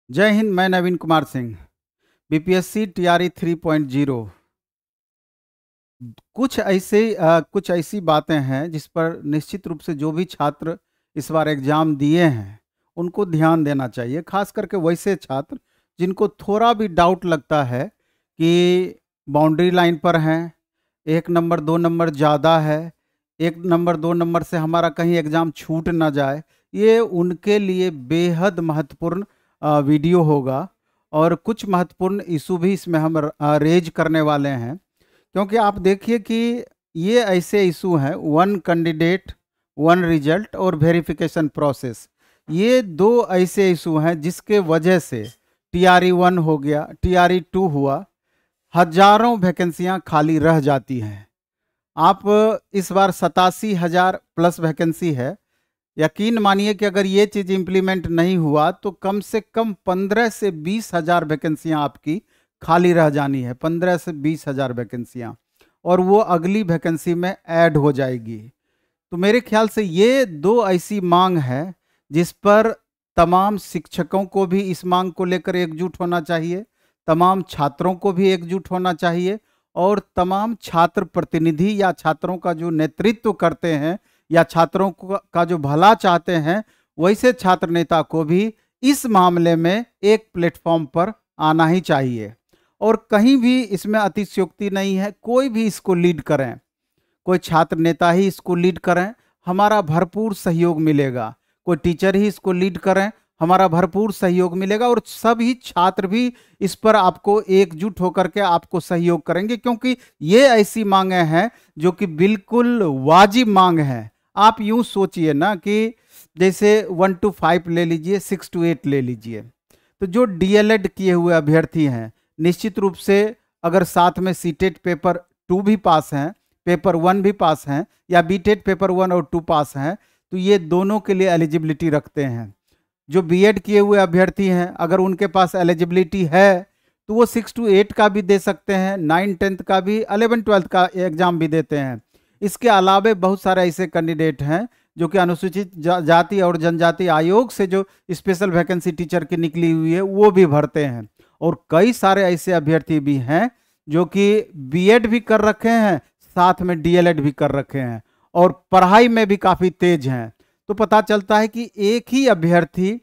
जय हिंद। मैं नवीन Kumar Singh, BPSC TRE 3.0। कुछ ऐसी बातें हैं जिस पर निश्चित रूप से जो भी छात्र इस बार एग्जाम दिए हैं उनको ध्यान देना चाहिए, खास करके वैसे छात्र जिनको थोड़ा भी डाउट लगता है कि बाउंड्री लाइन पर हैं, 1 नंबर 2 नंबर ज़्यादा है, 1 नंबर 2 नंबर से हमारा कहीं एग्ज़ाम छूट ना जाए। ये उनके लिए बेहद महत्वपूर्ण वीडियो होगा और कुछ महत्वपूर्ण इशू भी इसमें हम रेज करने वाले हैं, क्योंकि आप देखिए कि ये ऐसे इशू हैं, 1 कैंडिडेट 1 रिजल्ट और वेरिफिकेशन प्रोसेस। ये दो ऐसे इशू हैं जिसके वजह से TRE 1 हो गया, TRE 2 हुआ, हजारों वैकेंसियां खाली रह जाती हैं। आप इस बार 87,000 प्लस वैकेंसी है। यकीन मानिए कि अगर ये चीज़ इम्प्लीमेंट नहीं हुआ तो कम से कम 15 से 20,000 वैकेंसियाँ आपकी खाली रह जानी है, 15 से 20,000 वैकेंसियाँ, और वो अगली वैकेंसी में ऐड हो जाएगी। तो मेरे ख्याल से ये दो ऐसी मांग है जिस पर तमाम शिक्षकों को भी इस मांग को लेकर एकजुट होना चाहिए, तमाम छात्रों को भी एकजुट होना चाहिए, और तमाम छात्र प्रतिनिधि या छात्रों का जो नेतृत्व करते हैं या छात्रों का जो भला चाहते हैं वैसे छात्र नेता को भी इस मामले में एक प्लेटफॉर्म पर आना ही चाहिए। और कहीं भी इसमें अतिशयोक्ति नहीं है, कोई भी इसको लीड करें, कोई छात्र नेता ही इसको लीड करें, हमारा भरपूर सहयोग मिलेगा। कोई टीचर ही इसको लीड करें, हमारा भरपूर सहयोग मिलेगा, और सभी छात्र भी इस पर आपको एकजुट होकर के आपको सहयोग करेंगे, क्योंकि ये ऐसी मांगे हैं जो कि बिल्कुल वाजिब मांग है। आप यूं सोचिए ना कि जैसे 1 to 5 ले लीजिए, 6 to 8 ले लीजिए, तो जो DLED किए हुए अभ्यर्थी हैं निश्चित रूप से अगर साथ में सीटेट पेपर 2 भी पास हैं, पेपर 1 भी पास हैं, या बीटेट पेपर 1 और 2 पास हैं, तो ये दोनों के लिए एलिजिबिलिटी रखते हैं। जो बीएड किए हुए अभ्यर्थी हैं अगर उनके पास एलिजिबिलिटी है तो वो 6 to 8 का भी दे सकते हैं, 9-10 का भी, 11-12 का एग्जाम भी देते हैं। इसके अलावे बहुत सारे ऐसे कैंडिडेट हैं जो कि अनुसूचित जाति और जनजाति आयोग से जो स्पेशल वैकेंसी टीचर की निकली हुई है वो भी भरते हैं, और कई सारे ऐसे अभ्यर्थी भी हैं जो कि बीएड भी कर रखे हैं, साथ में DLED भी कर रखे हैं, और पढ़ाई में भी काफ़ी तेज हैं। तो पता चलता है कि एक ही अभ्यर्थी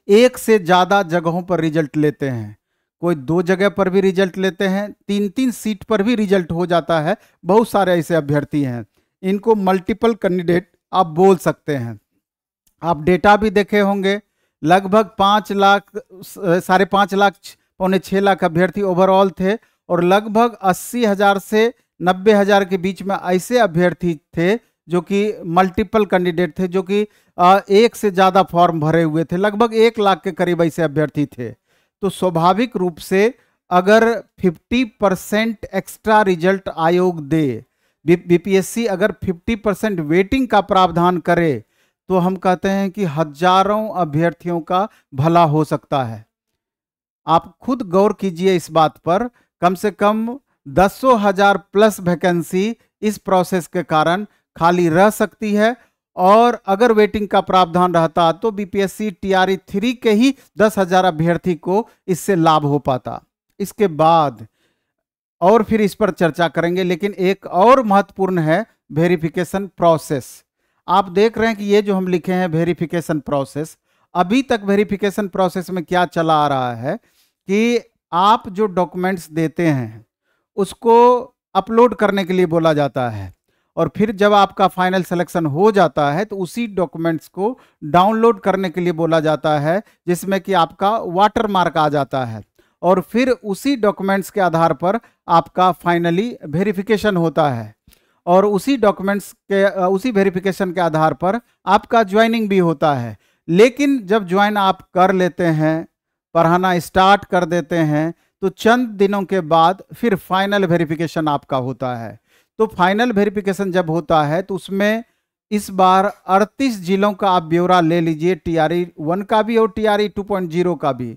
एक से ज़्यादा जगहों पर रिजल्ट लेते हैं, कोई 2 जगह पर भी रिजल्ट लेते हैं, 3-3 सीट पर भी रिजल्ट हो जाता है। बहुत सारे ऐसे अभ्यर्थी हैं, इनको मल्टीपल कैंडिडेट आप बोल सकते हैं। आप डेटा भी देखे होंगे, लगभग 5 लाख, 5.5 लाख, 5.25 लाख अभ्यर्थी ओवरऑल थे, और लगभग 80,000 से 90,000 के बीच में ऐसे अभ्यर्थी थे जो कि मल्टीपल कैंडिडेट थे, जो कि एक से ज़्यादा फॉर्म भरे हुए थे। लगभग 1 लाख के करीब ऐसे अभ्यर्थी थे। तो स्वाभाविक रूप से अगर 50% एक्स्ट्रा रिजल्ट आयोग दे, बीपीएससी अगर 50% वेटिंग का प्रावधान करे, तो हम कहते हैं कि हजारों अभ्यर्थियों का भला हो सकता है। आप खुद गौर कीजिए इस बात पर, कम से कम 10,000 प्लस वैकेंसी इस प्रोसेस के कारण खाली रह सकती है, और अगर वेटिंग का प्रावधान रहता तो बीपीएससी TRE 3 के ही 10,000 अभ्यर्थी को इससे लाभ हो पाता। इसके बाद और फिर इस पर चर्चा करेंगे, लेकिन एक और महत्वपूर्ण है वेरिफिकेशन प्रोसेस। आप देख रहे हैं कि ये जो हम लिखे हैं वेरिफिकेशन प्रोसेस, अभी तक वेरिफिकेशन प्रोसेस में क्या चला आ रहा है कि आप जो डॉक्यूमेंट्स देते हैं उसको अपलोड करने के लिए बोला जाता है, और फिर जब आपका फाइनल सिलेक्शन हो जाता है तो उसी डॉक्यूमेंट्स को डाउनलोड करने के लिए बोला जाता है, जिसमें कि आपका वाटर मार्क आ जाता है, और फिर उसी डॉक्यूमेंट्स के आधार पर आपका फाइनली वेरिफिकेशन होता है, और उसी डॉक्यूमेंट्स के उसी वेरिफिकेशन के आधार पर आपका ज्वाइनिंग भी होता है। लेकिन जब ज्वाइन आप कर लेते हैं, पढ़ाना स्टार्ट कर देते हैं, तो चंद दिनों के बाद फिर फाइनल वेरिफिकेशन आपका होता है। तो फाइनल वेरिफिकेशन जब होता है तो उसमें इस बार 38 जिलों का आप ब्यौरा ले लीजिए, TRE 1 का भी और TRE 2.0 का भी।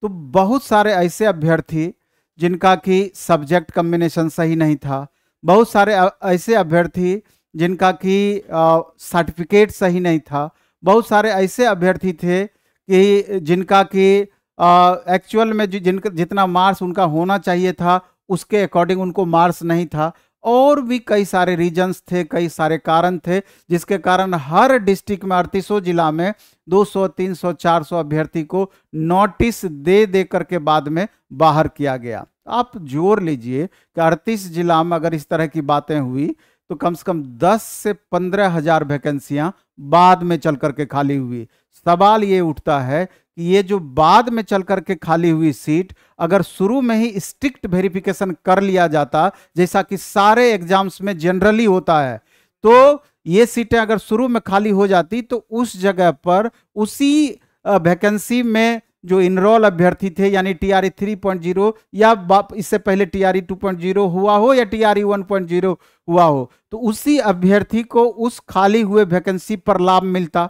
तो बहुत सारे ऐसे अभ्यर्थी जिनका कि सब्जेक्ट कम्बिनेशन सही नहीं था, बहुत सारे ऐसे अभ्यर्थी जिनका कि सर्टिफिकेट सही नहीं था, बहुत सारे ऐसे अभ्यर्थी थे कि जिनका कि एक्चुअल में जिनका जितना मार्क्स उनका होना चाहिए था उसके अकॉर्डिंग उनको मार्क्स नहीं था, और भी कई सारे रीजंस थे, कई सारे कारण थे, जिसके कारण हर डिस्ट्रिक्ट में 38 जिला में 200, 300, 400 अभ्यर्थी को नोटिस दे दे करके बाद में बाहर किया गया। आप जोड़ लीजिए कि 38 जिला में अगर इस तरह की बातें हुई तो कम से कम 10 से 15 हजार वैकेंसियां बाद में चल करके खाली हुई। सवाल ये उठता है कि ये जो बाद में चल करके खाली हुई सीट अगर शुरू में ही स्ट्रिक्ट वेरिफिकेशन कर लिया जाता, जैसा कि सारे एग्जाम्स में जनरली होता है, तो ये सीटें अगर शुरू में खाली हो जाती तो उस जगह पर उसी वैकेंसी में जो इनरोल अभ्यर्थी थे यानी टीआरई 3.0 या इससे पहले टीआरई 2.0 हुआ हो या टीआरई 1.0 हुआ हो, तो उसी अभ्यर्थी को उस खाली हुए वैकेंसी पर लाभ मिलता,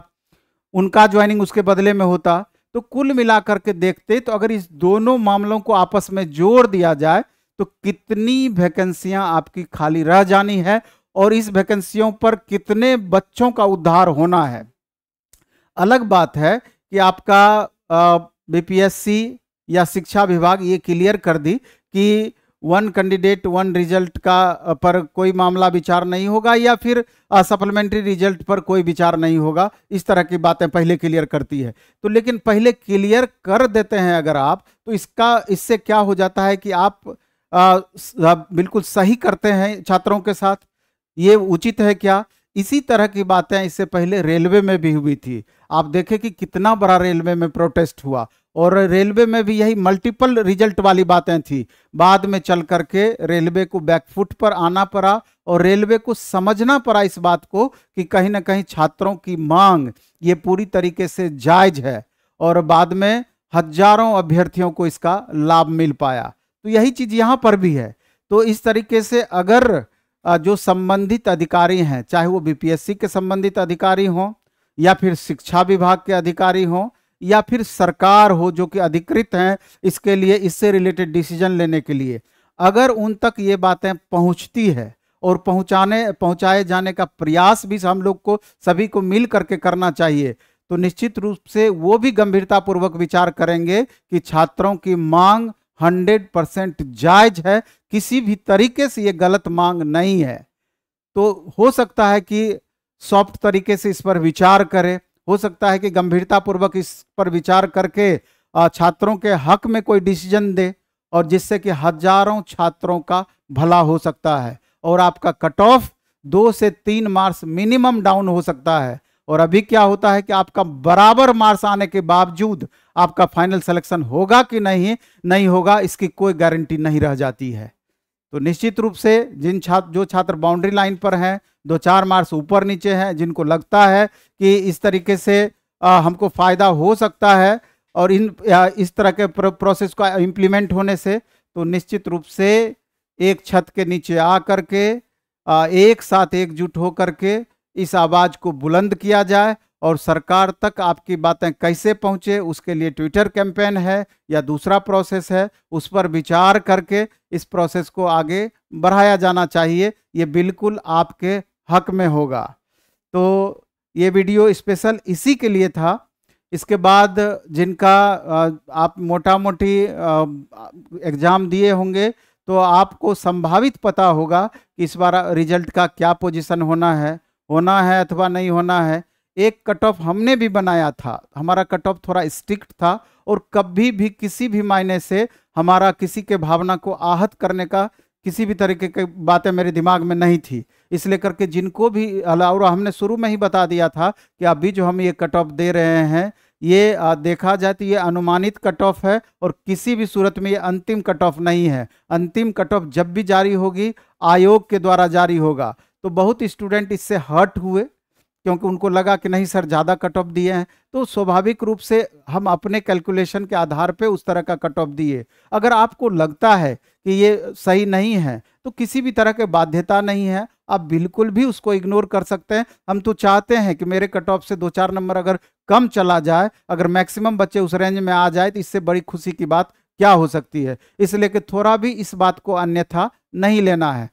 उनका ज्वाइनिंग उसके बदले में होता। तो कुल मिलाकर के देखते तो अगर इस दोनों मामलों को आपस में जोड़ दिया जाए तो कितनी वैकेंसियां आपकी खाली रह जानी है और इस वैकेंसियों पर कितने बच्चों का उद्धार होना है। अलग बात है कि आपका बीपीएससी या शिक्षा विभाग ये क्लियर कर दी कि 1 कैंडिडेट 1 रिजल्ट का पर कोई मामला विचार नहीं होगा या फिर सप्लीमेंट्री रिजल्ट पर कोई विचार नहीं होगा, इस तरह की बातें पहले क्लियर करती है। तो लेकिन पहले क्लियर कर देते हैं अगर आप, तो इससे क्या हो जाता है कि आप बिल्कुल सही करते हैं छात्रों के साथ, ये उचित है क्या। इसी तरह की बातें इससे पहले रेलवे में भी हुई थी। आप देखें कि कितना बड़ा रेलवे में प्रोटेस्ट हुआ और रेलवे में भी यही मल्टीपल रिजल्ट वाली बातें थी। बाद में चल करके रेलवे को बैकफुट पर आना पड़ा और रेलवे को समझना पड़ा इस बात को कि कहीं ना कहीं छात्रों की मांग ये पूरी तरीके से जायज है, और बाद में हजारों अभ्यर्थियों को इसका लाभ मिल पाया। तो यही चीज यहाँ पर भी है। तो इस तरीके से अगर जो संबंधित अधिकारी हैं, चाहे वो बीपीएससी के संबंधित अधिकारी हों या फिर शिक्षा विभाग के अधिकारी हों या फिर सरकार हो जो कि अधिकृत हैं इसके लिए, इससे रिलेटेड डिसीजन लेने के लिए, अगर उन तक ये बातें पहुंचती है और पहुंचाए जाने का प्रयास भी हम लोग को सभी को मिल करके करना चाहिए, तो निश्चित रूप से वो भी गंभीरतापूर्वक विचार करेंगे कि छात्रों की मांग 100% जायज है, किसी भी तरीके से ये गलत मांग नहीं है। तो हो सकता है कि सॉफ्ट तरीके से इस पर विचार करें, हो सकता है कि गंभीरतापूर्वक इस पर विचार करके छात्रों के हक में कोई डिसीजन दे, और जिससे कि हजारों छात्रों का भला हो सकता है और आपका कट ऑफ 2 से 3 मार्क्स मिनिमम डाउन हो सकता है। और अभी क्या होता है कि आपका बराबर मार्क्स आने के बावजूद आपका फाइनल सिलेक्शन होगा कि नहीं होगा, इसकी कोई गारंटी नहीं रह जाती है। तो निश्चित रूप से जो छात्र बाउंड्री लाइन पर हैं, 2-4 मार्क्स ऊपर नीचे हैं, जिनको लगता है कि इस तरीके से हमको फायदा हो सकता है और इस तरह के प्रोसेस का इम्प्लीमेंट होने से, तो निश्चित रूप से एक छत के नीचे आ करके एक साथ एकजुट हो करके इस आवाज को बुलंद किया जाए और सरकार तक आपकी बातें कैसे पहुंचे, उसके लिए ट्विटर कैंपेन है या दूसरा प्रोसेस है, उस पर विचार करके इस प्रोसेस को आगे बढ़ाया जाना चाहिए। ये बिल्कुल आपके हक में होगा। तो ये वीडियो स्पेशल इसी के लिए था। इसके बाद जिनका आप मोटा मोटी एग्ज़ाम दिए होंगे तो आपको संभावित पता होगा कि इस बार रिजल्ट का क्या पोजीशन होना है अथवा नहीं होना है। एक कट ऑफ हमने भी बनाया था, हमारा कट ऑफ थोड़ा स्ट्रिक्ट था और कभी भी किसी भी मायने से हमारा किसी के भावना को आहत करने का किसी भी तरीके की बातें मेरे दिमाग में नहीं थी। इसलिए करके जिनको भी, और हमने शुरू में ही बता दिया था कि अभी जो हम ये कट ऑफ दे रहे हैं ये देखा जाए तो ये अनुमानित कट ऑफ है और किसी भी सूरत में ये अंतिम कट ऑफ नहीं है। अंतिम कट ऑफ जब भी जारी होगी आयोग के द्वारा जारी होगा। तो बहुत स्टूडेंट इससे हर्ट हुए क्योंकि उनको लगा कि नहीं सर ज़्यादा कट ऑफ दिए हैं, तो स्वाभाविक रूप से हम अपने कैलकुलेशन के आधार पे उस तरह का कट ऑफ दिए। अगर आपको लगता है कि ये सही नहीं है तो किसी भी तरह के बाध्यता नहीं है, आप बिल्कुल भी उसको इग्नोर कर सकते हैं। हम तो चाहते हैं कि मेरे कट ऑफ से 2-4 नंबर अगर कम चला जाए, अगर मैक्सिमम बच्चे उस रेंज में आ जाए तो इससे बड़ी खुशी की बात क्या हो सकती है। इसलिए कि थोड़ा भी इस बात को अन्यथा नहीं लेना है।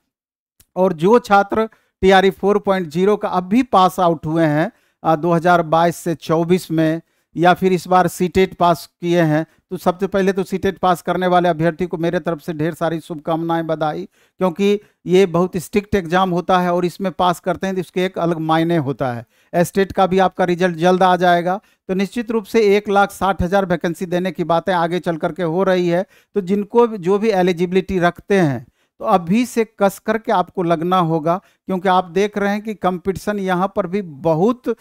और जो छात्र टीआरई 4.0 का अब भी पास आउट हुए हैं 2022 से 24 में, या फिर इस बार सीटेट पास किए हैं, तो सबसे पहले तो सीटेट पास करने वाले अभ्यर्थी को मेरे तरफ से ढेर सारी शुभकामनाएं, बधाई, क्योंकि ये बहुत स्ट्रिक्ट एग्जाम होता है और इसमें पास करते हैं तो इसके एक अलग मायने होता है। एस्टेट का भी आपका रिजल्ट जल्द आ जाएगा, तो निश्चित रूप से 1,60,000 वैकेंसी देने की बातें आगे चल करके हो रही है। तो जिनको जो भी एलिजिबिलिटी रखते हैं तो अभी से कस करके आपको लगना होगा, क्योंकि आप देख रहे हैं कि कंपटीशन यहाँ पर भी बहुत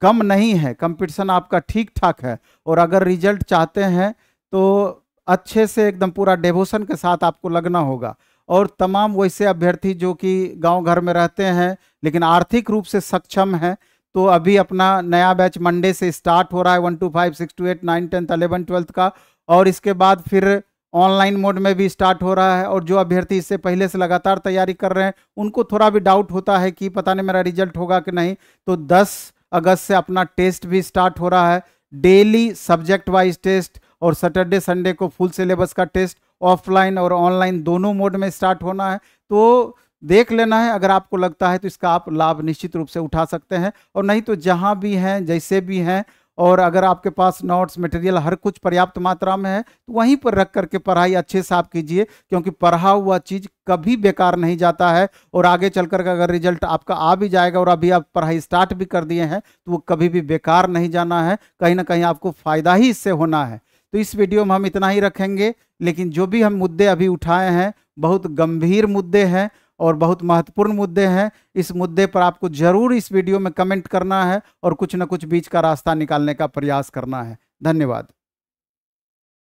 कम नहीं है, कंपटीशन आपका ठीक ठाक है। और अगर रिजल्ट चाहते हैं तो अच्छे से एकदम पूरा डेवोशन के साथ आपको लगना होगा। और तमाम वैसे अभ्यर्थी जो कि गांव घर में रहते हैं लेकिन आर्थिक रूप से सक्षम हैं, तो अभी अपना नया बैच मंडे से स्टार्ट हो रहा है 1 to 5, 6 to 8, 9, 10, 11, 12 का, और इसके बाद फिर ऑनलाइन मोड में भी स्टार्ट हो रहा है। और जो अभ्यर्थी इससे पहले से लगातार तैयारी कर रहे हैं उनको थोड़ा भी डाउट होता है कि पता नहीं मेरा रिजल्ट होगा कि नहीं, तो 10 अगस्त से अपना टेस्ट भी स्टार्ट हो रहा है। डेली सब्जेक्ट वाइज टेस्ट और सैटरडे संडे को फुल सिलेबस का टेस्ट ऑफलाइन और ऑनलाइन दोनों मोड में स्टार्ट होना है। तो देख लेना है, अगर आपको लगता है तो इसका आप लाभ निश्चित रूप से उठा सकते हैं, और नहीं तो जहां भी हैं जैसे भी हैं, और अगर आपके पास नोट्स मटेरियल हर कुछ पर्याप्त मात्रा में है तो वहीं पर रख करके पढ़ाई अच्छे से आप कीजिए, क्योंकि पढ़ा हुआ चीज़ कभी बेकार नहीं जाता है। और आगे चल कर अगर रिजल्ट आपका आ भी जाएगा और अभी आप पढ़ाई स्टार्ट भी कर दिए हैं तो वो कभी भी बेकार नहीं जाना है, कहीं ना कहीं आपको फ़ायदा ही इससे होना है। तो इस वीडियो में हम इतना ही रखेंगे, लेकिन जो भी हम मुद्दे अभी उठाए हैं बहुत गंभीर मुद्दे हैं और बहुत महत्वपूर्ण मुद्दे हैं। इस मुद्दे पर आपको जरूर इस वीडियो में कमेंट करना है और कुछ ना कुछ बीच का रास्ता निकालने का प्रयास करना है। धन्यवाद।